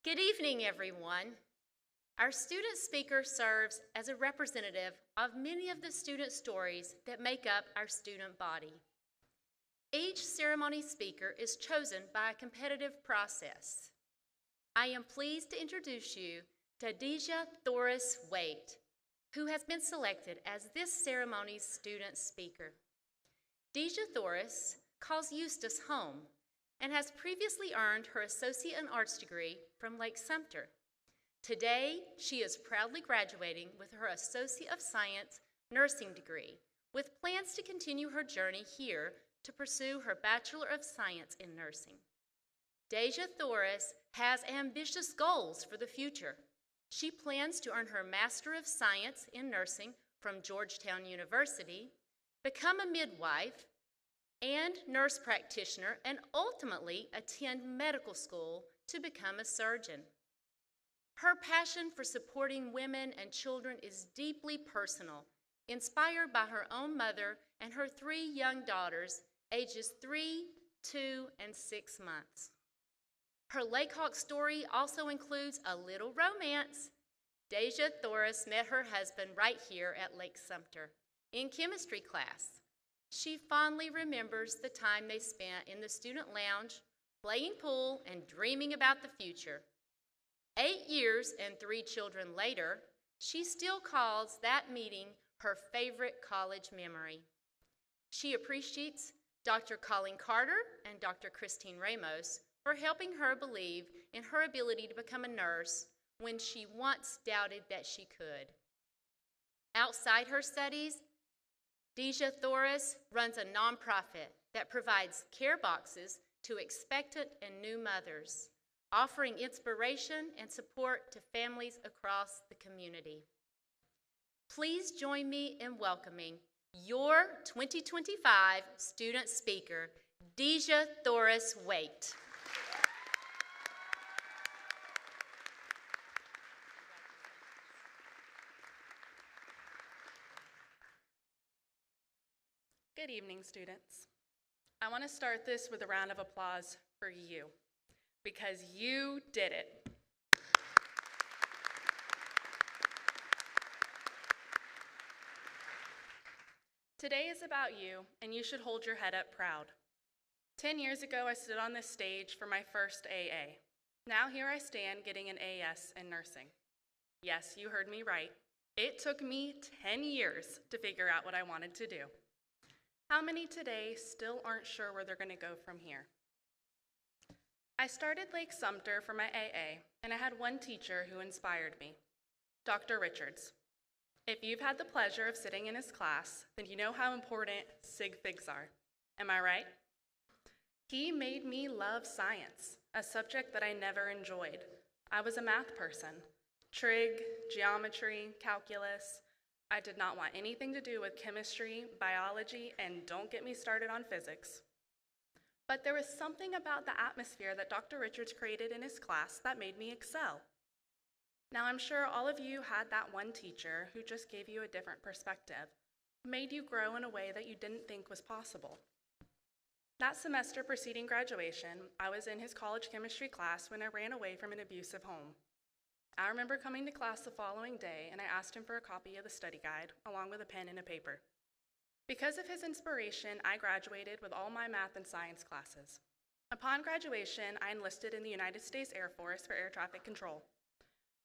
Good evening, everyone. Our student speaker serves as a representative of many of the student stories that make up our student body. Each ceremony speaker is chosen by a competitive process. I am pleased to introduce you to Dejah-Thoris Waite, who has been selected as this ceremony's student speaker. Dejah-Thoris calls Eustis home and has previously earned her Associate in Arts degree from Lake-Sumter. Today, she is proudly graduating with her Associate of Science nursing degree, with plans to continue her journey here to pursue her Bachelor of Science in nursing. Dejah-Thoris has ambitious goals for the future. She plans to earn her Master of Science in nursing from Georgetown University, become a midwife and nurse practitioner, and ultimately attend medical school to become a surgeon. Her passion for supporting women and children is deeply personal, inspired by her own mother and her 3 young daughters, ages 3, 2, and 6 months. Her Lake Hawk story also includes a little romance. Dejah-Thoris met her husband right here at Lake-Sumter in chemistry class. She fondly remembers the time they spent in the student lounge, playing pool and dreaming about the future. 8 years and 3 children later, she still calls that meeting her favorite college memory. She appreciates Dr. Colleen Carter and Dr. Christine Ramos for helping her believe in her ability to become a nurse when she once doubted that she could. Outside her studies, Dejah-Thoris runs a nonprofit that provides care boxes to expectant and new mothers, offering inspiration and support to families across the community. Please join me in welcoming your 2025 student speaker, Dejah-Thoris Waite. Good evening, students. I want to start this with a round of applause for you, because you did it. Today is about you, and you should hold your head up proud. 10 years ago, I stood on this stage for my first AA. Now here I stand getting an AS in nursing. Yes, you heard me right. It took me 10 years to figure out what I wanted to do. How many today still aren't sure where they're going to go from here? I started Lake-Sumter for my AA, and I had one teacher who inspired me, Dr. Richards. If you've had the pleasure of sitting in his class, then you know how important sig figs are. Am I right? He made me love science, a subject that I never enjoyed. I was a math person. Trig, geometry, calculus. I did not want anything to do with chemistry, biology, and don't get me started on physics. But there was something about the atmosphere that Dr. Richards created in his class that made me excel. Now, I'm sure all of you had that one teacher who just gave you a different perspective, made you grow in a way that you didn't think was possible. That semester preceding graduation, I was in his college chemistry class when I ran away from an abusive home. I remember coming to class the following day, and I asked him for a copy of the study guide, along with a pen and a paper. Because of his inspiration, I graduated with all my math and science classes. Upon graduation, I enlisted in the United States Air Force for air traffic control.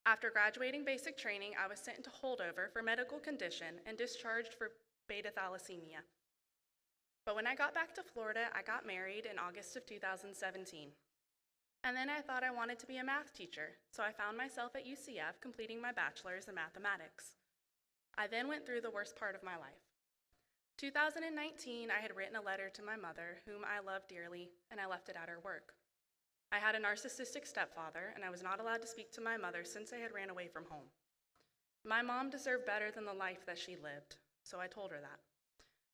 After graduating basic training, I was sent into holdover for medical condition and discharged for beta thalassemia. But when I got back to Florida, I got married in August of 2017. And then I thought I wanted to be a math teacher, so I found myself at UCF completing my bachelor's in mathematics. I then went through the worst part of my life. 2019, I had written a letter to my mother, whom I loved dearly, and I left it at her work. I had a narcissistic stepfather, and I was not allowed to speak to my mother since I had ran away from home. My mom deserved better than the life that she lived, so I told her that.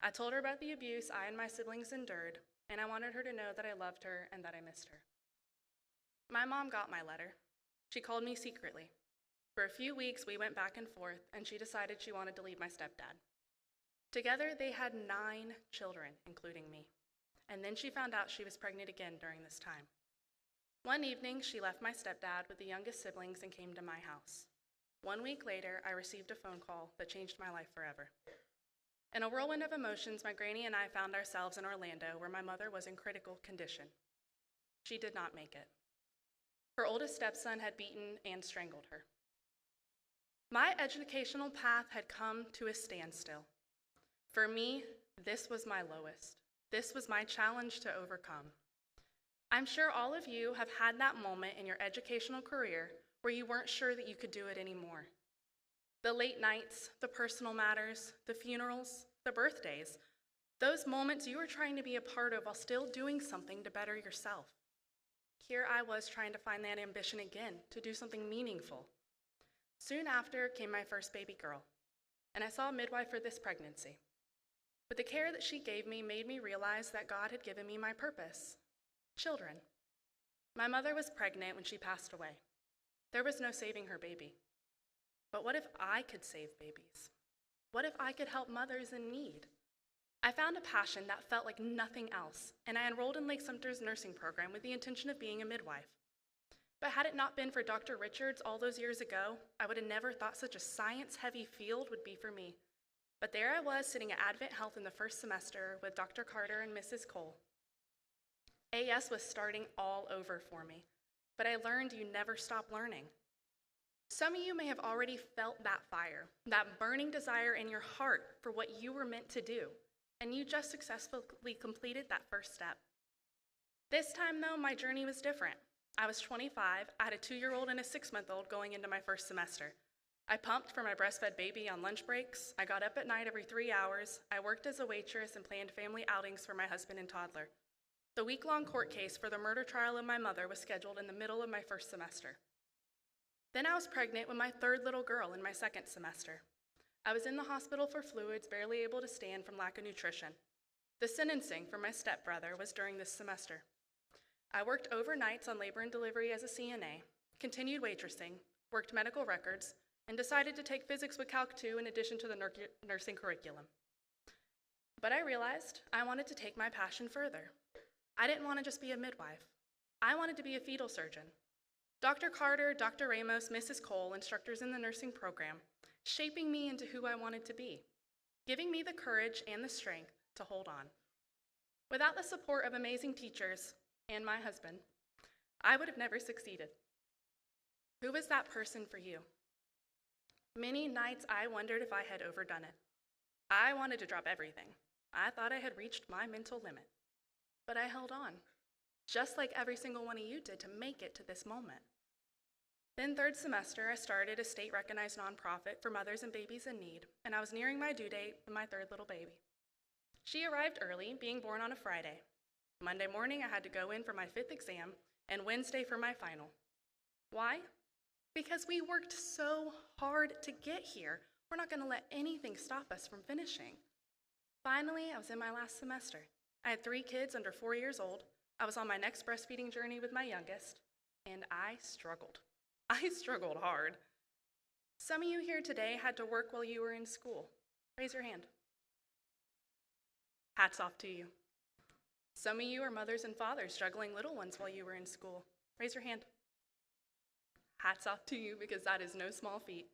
I told her about the abuse I and my siblings endured, and I wanted her to know that I loved her and that I missed her. My mom got my letter. She called me secretly. For a few weeks, we went back and forth, and she decided she wanted to leave my stepdad. Together, they had 9 children, including me. And then she found out she was pregnant again during this time. One evening, she left my stepdad with the youngest siblings and came to my house. 1 week later, I received a phone call that changed my life forever. In a whirlwind of emotions, my granny and I found ourselves in Orlando, where my mother was in critical condition. She did not make it. Her oldest stepson had beaten and strangled her. My educational path had come to a standstill. For me, this was my lowest. This was my challenge to overcome. I'm sure all of you have had that moment in your educational career where you weren't sure that you could do it anymore. The late nights, the personal matters, the funerals, the birthdays, those moments you were trying to be a part of while still doing something to better yourself. Here I was trying to find that ambition again, to do something meaningful. Soon after came my first baby girl, and I saw a midwife for this pregnancy. But the care that she gave me made me realize that God had given me my purpose: children. My mother was pregnant when she passed away. There was no saving her baby. But what if I could save babies? What if I could help mothers in need? I found a passion that felt like nothing else, and I enrolled in Lake-Sumter's nursing program with the intention of being a midwife. But had it not been for Dr. Richards all those years ago, I would have never thought such a science-heavy field would be for me. But there I was, sitting at Advent Health in the first semester with Dr. Carter and Mrs. Cole. AS was starting all over for me, but I learned you never stop learning. Some of you may have already felt that fire, that burning desire in your heart for what you were meant to do, and you just successfully completed that first step. This time, though, my journey was different. I was 25, I had a 2-year-old and a 6-month-old going into my first semester. I pumped for my breastfed baby on lunch breaks, I got up at night every 3 hours, I worked as a waitress and planned family outings for my husband and toddler. The week-long court case for the murder trial of my mother was scheduled in the middle of my first semester. Then I was pregnant with my 3rd little girl in my 2nd semester. I was in the hospital for fluids, barely able to stand from lack of nutrition. The sentencing for my stepbrother was during this semester. I worked overnights on labor and delivery as a CNA, continued waitressing, worked medical records, and decided to take physics with Calc 2 in addition to the nursing curriculum. But I realized I wanted to take my passion further. I didn't want to just be a midwife. I wanted to be a fetal surgeon. Dr. Carter, Dr. Ramos, Mrs. Cole, instructors in the nursing program, shaping me into who I wanted to be, giving me the courage and the strength to hold on. Without the support of amazing teachers and my husband, I would have never succeeded. Who was that person for you? Many nights I wondered if I had overdone it. I wanted to drop everything. I thought I had reached my mental limit. But I held on, just like every single one of you did, to make it to this moment. Then 3rd semester, I started a state-recognized nonprofit for mothers and babies in need, and I was nearing my due date with my 3rd little baby. She arrived early, being born on a Friday. Monday morning, I had to go in for my 5th exam, and Wednesday for my final. Why? Because we worked so hard to get here. We're not going to let anything stop us from finishing. Finally, I was in my last semester. I had 3 kids under 4 years old. I was on my next breastfeeding journey with my youngest, and I struggled. I struggled hard. Some of you here today had to work while you were in school. Raise your hand. Hats off to you. Some of you are mothers and fathers juggling little ones while you were in school. Raise your hand. Hats off to you, because that is no small feat.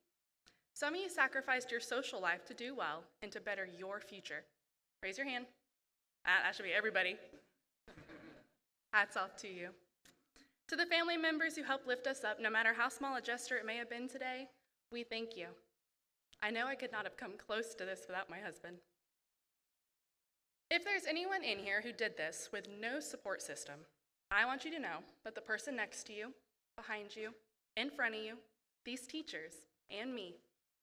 Some of you sacrificed your social life to do well and to better your future. Raise your hand. That should be everybody. Hats off to you. To the family members who helped lift us up, no matter how small a gesture it may have been today, we thank you. I know I could not have come close to this without my husband. If there's anyone in here who did this with no support system, I want you to know that the person next to you, behind you, in front of you, these teachers, and me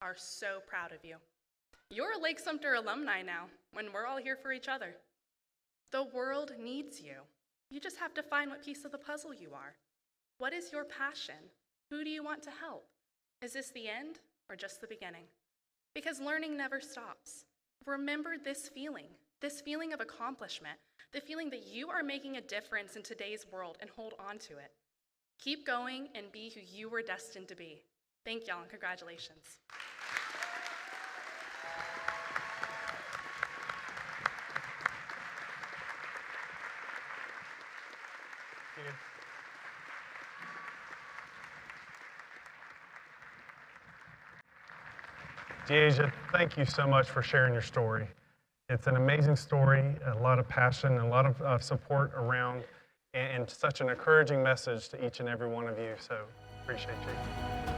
are so proud of you. You're a Lake-Sumter alumni now, when we're all here for each other. The world needs you. You just have to find what piece of the puzzle you are. What is your passion? Who do you want to help? Is this the end or just the beginning? Because learning never stops. Remember this feeling of accomplishment, the feeling that you are making a difference in today's world, and hold on to it. Keep going and be who you were destined to be. Thank y'all and congratulations. Dejah, thank you so much for sharing your story. It's an amazing story, a lot of passion, a lot of support around, and such an encouraging message to each and every one of you, so appreciate you.